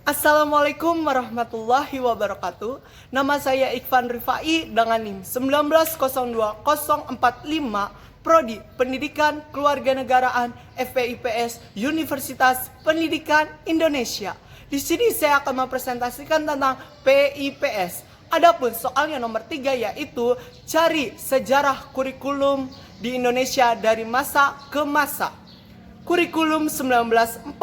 Assalamualaikum warahmatullahi wabarakatuh. Nama saya Ikvan Rifai dengan NIM 1902045, Prodi Pendidikan Kewarganegaraan FPIPS Universitas Pendidikan Indonesia. Di sini saya akan mempresentasikan tentang PIPS. Adapun soalnya nomor 3 yaitu cari sejarah kurikulum di Indonesia dari masa ke masa. Kurikulum 1947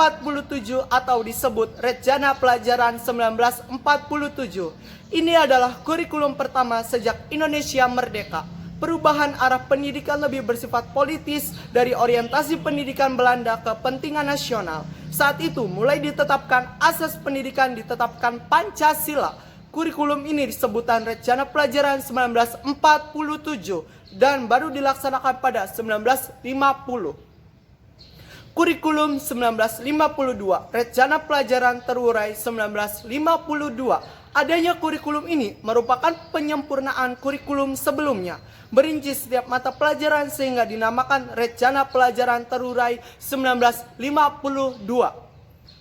atau disebut Rencana Pelajaran 1947. Ini adalah kurikulum pertama sejak Indonesia merdeka. Perubahan arah pendidikan lebih bersifat politis dari orientasi pendidikan Belanda ke kepentingan nasional. Saat itu mulai ditetapkan asas pendidikan, ditetapkan Pancasila. Kurikulum ini disebutkan Rencana Pelajaran 1947 dan baru dilaksanakan pada 1950. Kurikulum 1952, Rencana Pelajaran Terurai 1952. Adanya kurikulum ini merupakan penyempurnaan kurikulum sebelumnya. Merinci setiap mata pelajaran sehingga dinamakan Rencana Pelajaran Terurai 1952.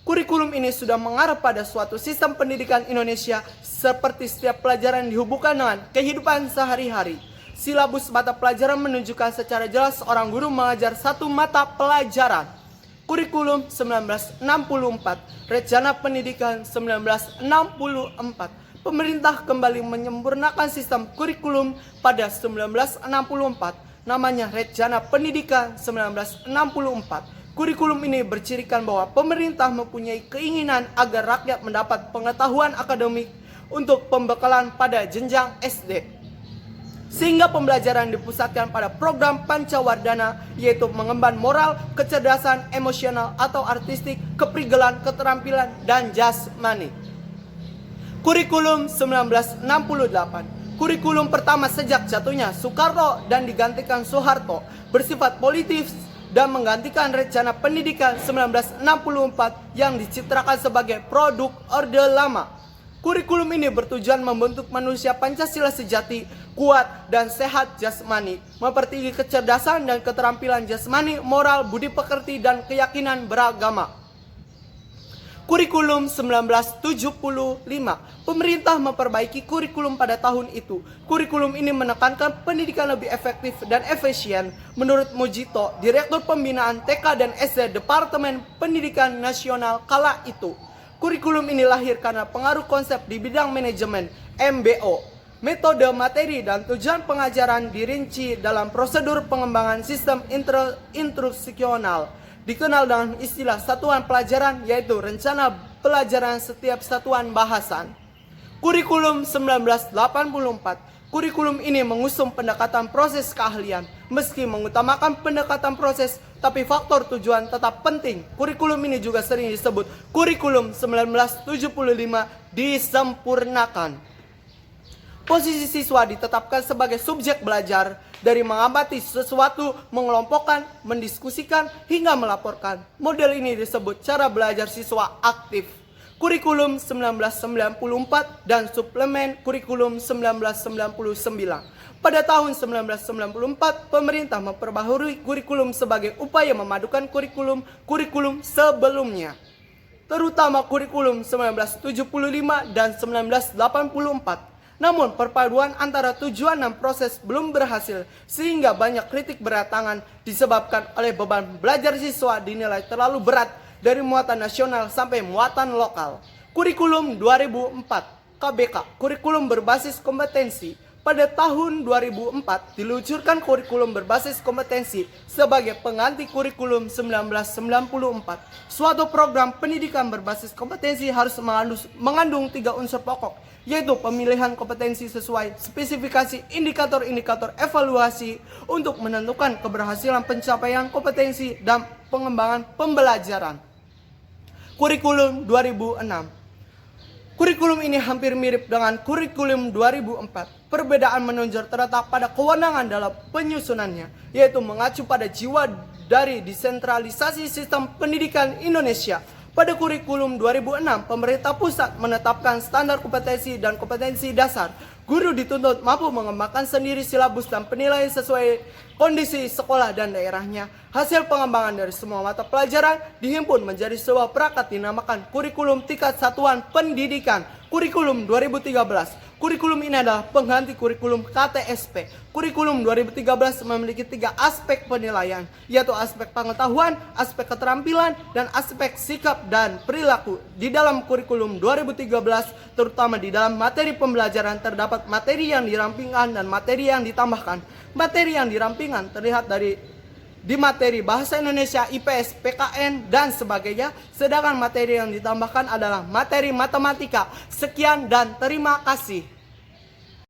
Kurikulum ini sudah mengarah pada suatu sistem pendidikan Indonesia seperti setiap pelajaran dihubungkan dengan kehidupan sehari-hari. Silabus mata pelajaran menunjukkan secara jelas seorang guru mengajar satu mata pelajaran. Kurikulum 1964, Rencana Pendidikan 1964. Pemerintah kembali menyempurnakan sistem kurikulum pada 1964, namanya Rencana Pendidikan 1964. Kurikulum ini bercirikan bahwa pemerintah mempunyai keinginan agar rakyat mendapat pengetahuan akademik untuk pembekalan pada jenjang SD. Sehingga pembelajaran dipusatkan pada program Pancawardana, yaitu mengemban moral, kecerdasan, emosional atau artistik, keprigelan, keterampilan, dan jasmani. Kurikulum 1968. Kurikulum pertama sejak jatuhnya Soekarno dan digantikan Soeharto, bersifat politis dan menggantikan Rencana Pendidikan 1964 yang dicitrakan sebagai produk Orde Lama. Kurikulum ini bertujuan membentuk manusia Pancasila sejati, kuat dan sehat jasmani, mempertinggi kecerdasan dan keterampilan jasmani, moral, budi pekerti dan keyakinan beragama. Kurikulum 1975. Pemerintah memperbaiki kurikulum pada tahun itu. Kurikulum ini menekankan pendidikan lebih efektif dan efisien. Menurut Mujito, Direktur Pembinaan TK dan SD Departemen Pendidikan Nasional kala itu, kurikulum ini lahir karena pengaruh konsep di bidang manajemen (MBO). Metode, materi, dan tujuan pengajaran dirinci dalam prosedur pengembangan sistem instruksional. Dikenal dengan istilah satuan pelajaran, yaitu rencana pelajaran setiap satuan bahasan. Kurikulum 1984. Kurikulum ini mengusung pendekatan proses keahlian. Meski mengutamakan pendekatan proses, tapi faktor tujuan tetap penting. Kurikulum ini juga sering disebut kurikulum 1975 disempurnakan. Posisi siswa ditetapkan sebagai subjek belajar, dari mengamati sesuatu, mengelompokkan, mendiskusikan, hingga melaporkan. Model ini disebut cara belajar siswa aktif. Kurikulum 1994 dan suplemen kurikulum 1999. Pada tahun 1994, pemerintah memperbaharui kurikulum sebagai upaya memadukan kurikulum sebelumnya, terutama kurikulum 1975 dan 1984. Namun perpaduan antara tujuan dan proses belum berhasil, sehingga banyak kritik berdatangan disebabkan oleh beban belajar siswa dinilai terlalu berat dari muatan nasional sampai muatan lokal. Kurikulum 2004 KBK, kurikulum berbasis kompetensi. Pada tahun 2004 diluncurkan kurikulum berbasis kompetensi sebagai pengganti kurikulum 1994. Suatu program pendidikan berbasis kompetensi harus mengandung 3 unsur pokok, yaitu pemilihan kompetensi sesuai spesifikasi indikator-indikator evaluasi untuk menentukan keberhasilan pencapaian kompetensi dan pengembangan pembelajaran. Kurikulum 2006. Kurikulum ini hampir mirip dengan kurikulum 2004. Perbedaan menonjol terletak pada kewenangan dalam penyusunannya, yaitu mengacu pada jiwa dari desentralisasi sistem pendidikan Indonesia. Pada kurikulum 2006, pemerintah pusat menetapkan standar kompetensi dan kompetensi dasar. Guru dituntut mampu mengembangkan sendiri silabus dan penilaian sesuai kondisi sekolah dan daerahnya. Hasil pengembangan dari semua mata pelajaran dihimpun menjadi sebuah perangkat dinamakan Kurikulum Tingkat Satuan Pendidikan Kurikulum 2013. Kurikulum ini adalah pengganti kurikulum KTSP. Kurikulum 2013 memiliki 3 aspek penilaian, yaitu aspek pengetahuan, aspek keterampilan, dan aspek sikap dan perilaku. Di dalam kurikulum 2013, terutama di dalam materi pembelajaran terdapat materi yang dirampingkan dan materi yang ditambahkan. Materi yang dirampingkan terlihat di materi Bahasa Indonesia, IPS, PKN, dan sebagainya. Sedangkan materi yang ditambahkan adalah materi matematika. Sekian dan terima kasih.